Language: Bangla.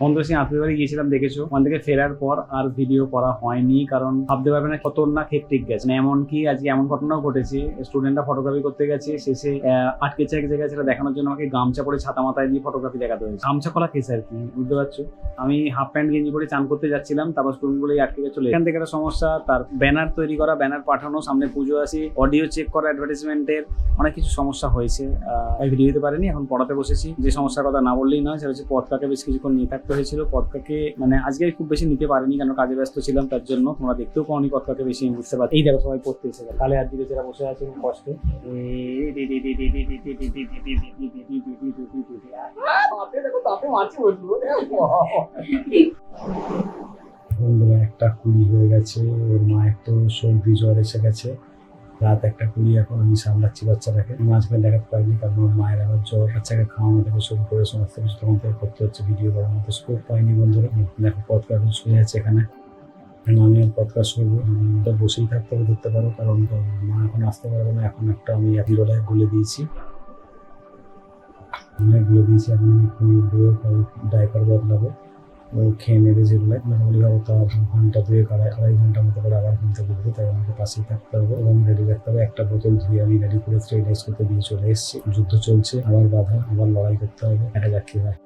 বন্ধুর সিং আত্মীয় বাড়ি গিয়েছিলাম, দেখেছো। ওখান থেকে ফেরার পর আর ভিডিও করা হয়নি, কারণ ভাবতে পারবে না খতরনাক হেক্টিক গেছে। এমনকি আজকে এমন ঘটনাও ঘটেছে, স্টুডেন্টরা ফটোগ্রাফি করতে গেছে, শেষে আটকেছে এক জায়গায়, সেটা দেখানোর জন্য আমাকে গামছা পরে ছাতা মাথায় দিয়ে ফটোগ্রাফি দেখাতে হয়েছে। গামছা কলা কেস আর কি, বুঝতে পারছো। আমি হাফ প্যান্ট গেঞ্জি পরে চান করতে যাচ্ছিলাম, তারপর স্টুডেন্ট গুলোই আটকে চলে। এখান থেকে একটা সমস্যা, তার ব্যানার তৈরি করা, ব্যানার পাঠানো, সামনে পুজো আছে, অডিও চেক করা, অ্যাডভার্টাইজমেন্টের অনেক কিছু সমস্যা হয়েছে। ভিডিও দিতে পারিনি, এখন পড়াতে বসেছি। যে সমস্যার কথা না বললেই নয়, সেটা হচ্ছে পদকাকে বেশ কিছুক্ষণ নিয়ে থাকতে হয়েছিল। পদকাকে মানে আজকে খুব বেশি নিতে পারিনি, কেন কাজে ব্যস্ত ছিলাম, তার জন্য তোমরা দেখতেও পাওনি পদকাকে বেশি, বুঝতে পারছি। এই দেখো সবাই পড়তে এসে কালে হাত দিকে যারা বসে আছে খুব কষ্টে। বন্ধুরা একটা কুড়ি হয়ে গেছে, ওর মায়ের তো সর্দি জ্বর এসে গেছে, রাত 1:20। এখন আমি সামলাচ্ছি বাচ্চাটাকে, মাঝখানে দেখাতে পারিনি কারণ ওর মায়ের আবার জ্বর। বাচ্চাকে খাওয়ানো থেকে শুরু করে সমস্ত কিছু তখন থেকে করতে হচ্ছে, ভিডিও করার মতো স্কোপ পাইনি বন্ধুরা। দেখো পদকার শুয়ে আছে এখানে, আমি আর পদকার শুরু বসেই থাকতে হবে, ধরতে পারো, কারণ মা এখন আসতে পারবে না। এখন একটা আমি হিরোটাকে গুলে দিয়েছি, এখন আমি ডাইপার বদলাবো। ও খেয়ে নেবে যেগুলো নর্মালি ভাবে, তার ঘন্টা 2-2.5 ঘন্টার মতো করে আবার ঘুমতে ঘুরবে, তাই আমাকে পাশেই থাকতে হবে এবং রেডি রাখতে হবে। একটা বোতল ধুয়ে আমি রেডি করে স্টেরিলাইজ করতে দিয়ে চলে এসেছি। যুদ্ধ চলছে, আবার বাধা, আবার লড়াই করতে হবে, দেখা যাক কি হয়।